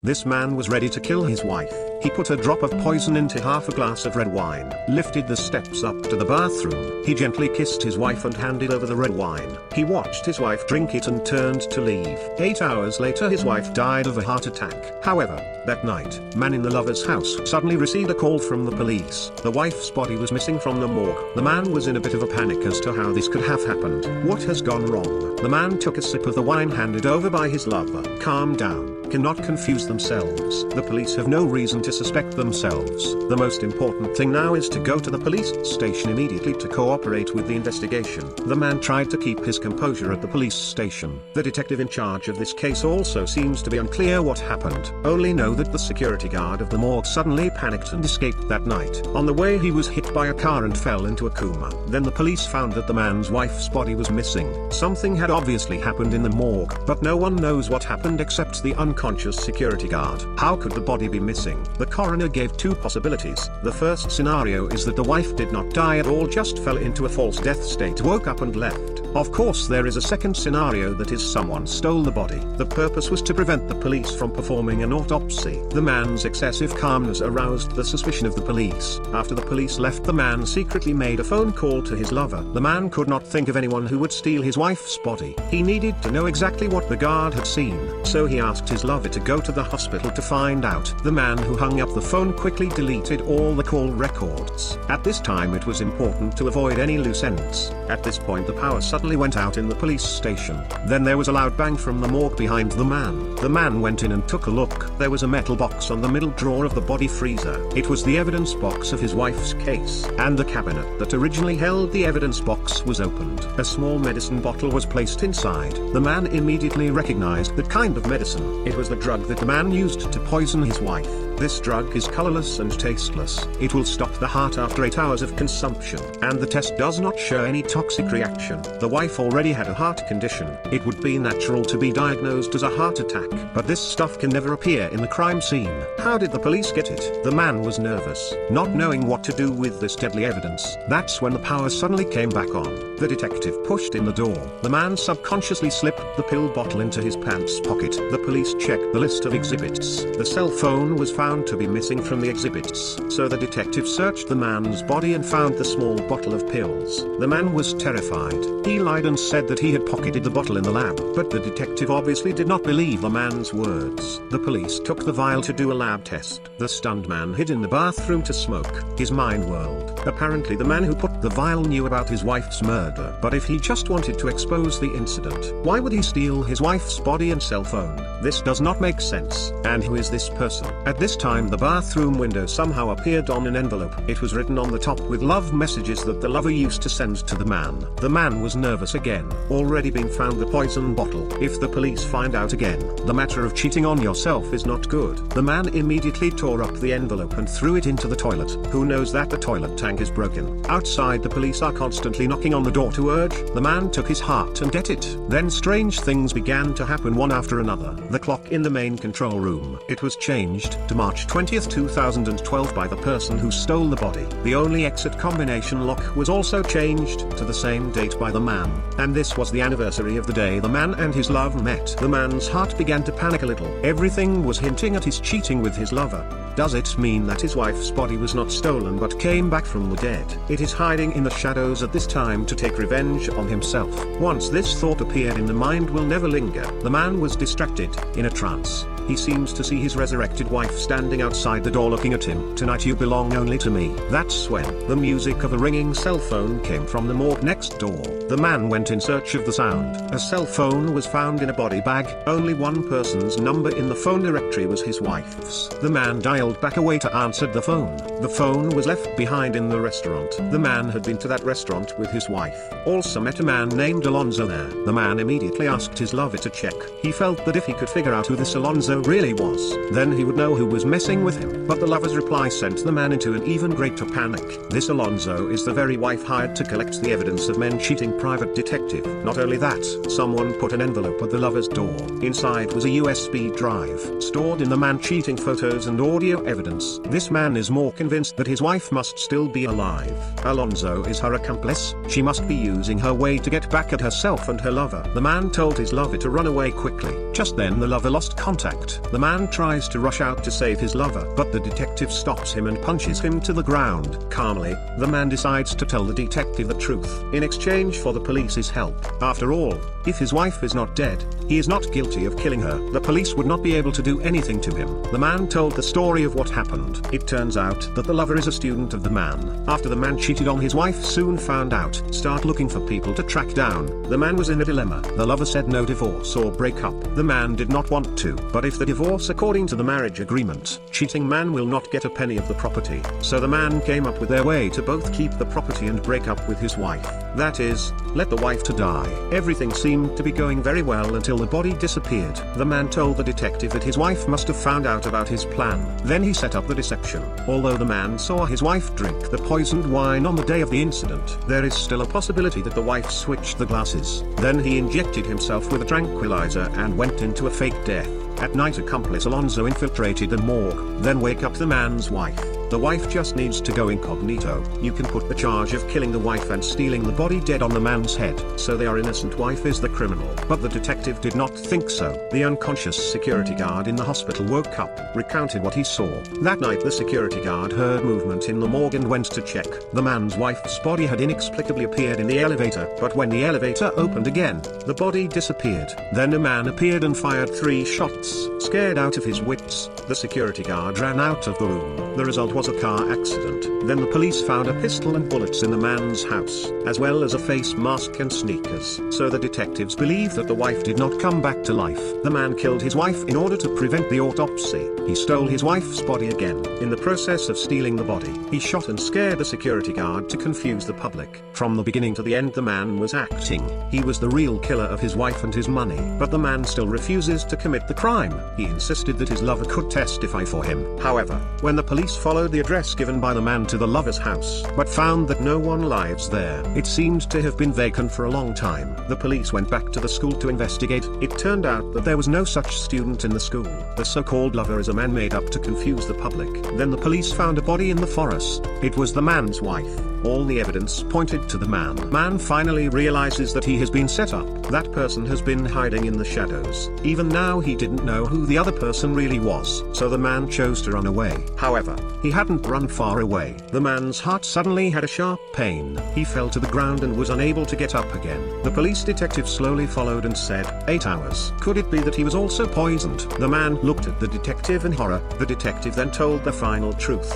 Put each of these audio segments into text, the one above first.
This man was ready to kill his wife. He put a drop of poison into half a glass of red wine, lifted the steps up to the bathroom. He gently kissed his wife and handed over the red wine. He watched his wife drink it and turned to leave. 8 hours later his wife died of a heart attack. However, that night, man in the lover's house suddenly received a call from the police. The wife's body was missing from the morgue. The man was in a bit of a panic as to how this could have happened. What has gone wrong? The man took a sip of the wine handed over by his lover. Calm down. Cannot confuse themselves. The police have no reason to suspect themselves. The most important thing now is to go to the police station immediately to cooperate with the investigation. The man tried to keep his composure at the police station. The detective in charge of this case also seems to be unclear what happened. Only know that the security guard of the morgue suddenly panicked and escaped that night. On the way he was hit by a car and fell into a coma. Then the police found that the man's wife's body was missing. Something had obviously happened in the morgue, but no one knows what happened except the unconscious security guard. How could the body be missing? The coroner gave two possibilities. The first scenario is that the wife did not die at all, just fell into a false death state, woke up and left. Of course there is a second scenario, that is someone stole the body. The purpose was to prevent the police from performing an autopsy. The man's excessive calmness aroused the suspicion of the police. After the police left, the man secretly made a phone call to his lover. The man could not think of anyone who would steal his wife's body. He needed to know exactly what the guard had seen, so he asked his lover to go to the hospital to find out. The man who hung up the phone quickly deleted all the call records. At this time it was important to avoid any loose ends. At this point the power suddenly went out in the police station. Then there was a loud bang from the morgue behind the man. The man went in and took a look. There was a metal box on the middle drawer of the body freezer. It was the evidence box of his wife's case, and the cabinet that originally held the evidence box was opened. A small medicine bottle was placed inside. The man immediately recognized the kind of medicine. It was the drug that the man used to poison his wife. This drug is colorless and tasteless. It will stop the heart after 8 hours of consumption, and the test does not show any toxic reaction. The wife already had a heart condition. It would be natural to be diagnosed as a heart attack, but this stuff can never appear in the crime scene. How did the police get it? The man was nervous, not knowing what to do with this deadly evidence. That's when the power suddenly came back on. The detective pushed in the door. The man subconsciously slipped the pill bottle into his pants pocket. The police checked the list of exhibits. The cell phone was found to be missing from the exhibits, so the detective searched the man's body and found the small bottle of pills. The man was terrified. He lied and said that he had pocketed the bottle in the lab, but the detective obviously did not believe the man's words. The police took the vial to do a lab test. The stunned man hid in the bathroom to smoke. His mind whirled. Apparently the man who put the vial knew about his wife's murder, but if he just wanted to expose the incident, why would he steal his wife's body and cell phone? This does not make sense. And who is this person? At this time the bathroom window somehow appeared on an envelope. It was written on the top with love messages that the lover used to send to the man. The man was nervous again. Already been found the poison bottle. If the police find out again, the matter of cheating on yourself is not good. The man immediately tore up the envelope and threw it into the toilet. Who knows that the toilet tank is broken? Outside the police are constantly knocking on the door to urge the man took his heart and get it. Then strange things began to happen one after another. The clock in the main control room, it was changed to March 20th 2012 by the person who stole the body. The only exit combination lock was also changed to the same date by the man, and this was the anniversary of the day the man and his love met. The man's heart began to panic a little. Everything was hinting at his cheating with his lover. Does it mean that his wife's body was not stolen but came back from the dead? It is hiding in the shadows at this time to take revenge on himself. Once this thought appeared in the mind will never linger. The man was distracted, in a trance. He seems to see his resurrected wife standing outside the door looking at him. Tonight you belong only to me. That's when the music of a ringing cell phone came from the morgue next door. The man went in search of the sound. A cell phone was found in a body bag. Only one person's number in the phone directory was his wife's. The man dialed back a waiter answered the phone. The phone was left behind in the restaurant. The man had been to that restaurant with his wife. Also met a man named Alonzo there. The man immediately asked his lover to check. He felt that if he could figure out who this Alonzo really was, then he would know who was messing with him. But the lover's reply sent the man into an even greater panic. This Alonzo is the very wife hired to collect the evidence of men cheating private detective. Not only that, someone put an envelope at the lover's door. Inside was a USB drive, stored in the man cheating photos and audio video evidence, this man is more convinced that his wife must still be alive. Alonso is her accomplice. She must be using her way to get back at herself and her lover. The man told his lover to run away quickly. Just then the lover lost contact. The man tries to rush out to save his lover, but the detective stops him and punches him to the ground. Calmly, the man decides to tell the detective the truth, in exchange for the police's help. After all, if his wife is not dead, he is not guilty of killing her. The police would not be able to do anything to him. The man told the story of what happened. It turns out that the lover is a student of the man. After the man cheated on his wife, soon found out, start looking for people to track down. The man was in a dilemma. The lover said no divorce or break up. The man did not want to, but if the divorce according to the marriage agreement, cheating man will not get a penny of the property. So the man came up with their way to both keep the property and break up with his wife. That is, let the wife to die. Everything seemed to be going very well until the body disappeared. The man told the detective that his wife must have found out about his plan. Then he set up the deception. Although the man saw his wife drink the poisoned wine on the day of the incident, there is still a possibility that the wife switched the glasses. Then he injected himself with a tranquilizer and went into a fake death. At night, accomplice Alonso infiltrated the morgue, then wake up the man's wife. The wife just needs to go incognito. You can put the charge of killing the wife and stealing the body dead on the man's head, so their innocent wife is the criminal. But the detective did not think so. The unconscious security guard in the hospital woke up, recounted what he saw. That night the security guard heard movement in the morgue and went to check. The man's wife's body had inexplicably appeared in the elevator, but when the elevator opened again, the body disappeared. Then a man appeared and fired 3 shots. Scared out of his wits, the security guard ran out of the room. The result was a car accident. Then the police found a pistol and bullets in the man's house, as well as a face mask and sneakers. So the detectives believe that the wife did not come back to life. The man killed his wife in order to prevent the autopsy. He stole his wife's body again. In the process of stealing the body, he shot and scared the security guard to confuse the public. From the beginning to the end, the man was acting. He was the real killer of his wife and his money. But the man still refuses to commit the crime. He insisted that his lover could testify for him. However, when the police followed the address given by the man to the lover's house, but found that no one lives there, it seemed to have been vacant for a long time. The police went back to the school to investigate. It turned out that there was no such student in the school. The so-called lover is a man made up to confuse the public. Then the police found a body in the forest. It was the man's wife. All the evidence pointed to the man. Man finally realizes that he has been set up. That person has been hiding in the shadows. Even now he didn't know who the other person really was, so the man chose to run away. However, he hadn't run far away. The man's heart suddenly had a sharp pain. He fell to the ground and was unable to get up again. The police detective slowly followed and said, 8 hours. Could it be that he was also poisoned? The man looked at the detective in horror. The detective then told the final truth.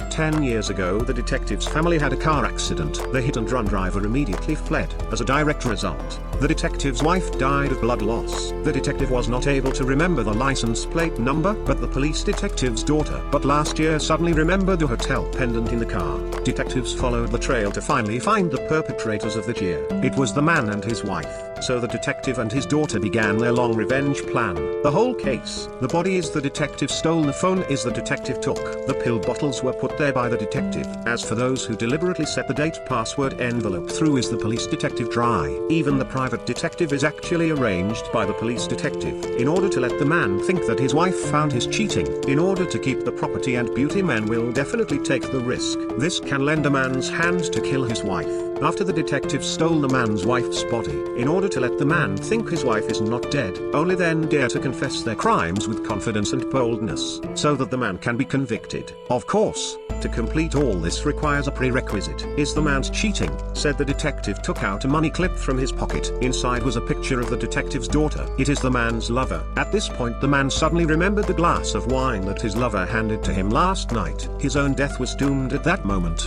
10 years ago, the detective's family had a car accident. The hit-and-run driver immediately fled. As a direct result, the detective's wife died of blood loss. The detective was not able to remember the license plate number, but the police detective's daughter. But last year suddenly remembered the hotel pendant in the car. Detectives followed the trail to finally find the perpetrators of the year. It was the man and his wife. So the detective and his daughter began their long revenge plan. The whole case, the body is the detective stole, the phone is the detective took, the pill bottles were put there by the detective. As for those who deliberately set the date password envelope through, is the police detective dry. Even the private detective is actually arranged by the police detective, in order to let the man think that his wife found his cheating. In order to keep the property and beauty, men will definitely take the risk. This can lend a man's hand to kill his wife. After the detective stole the man's wife's body, in order to let the man think his wife is not dead, only then dare to confess their crimes with confidence and boldness, so that the man can be convicted. Of course, to complete all this requires a prerequisite. Is the man's cheating? Said the detective took out a money clip from his pocket. Inside was a picture of the detective's daughter. It is the man's lover. At this point the man suddenly remembered the glass of wine that his lover handed to him last night. His own death was doomed at that moment.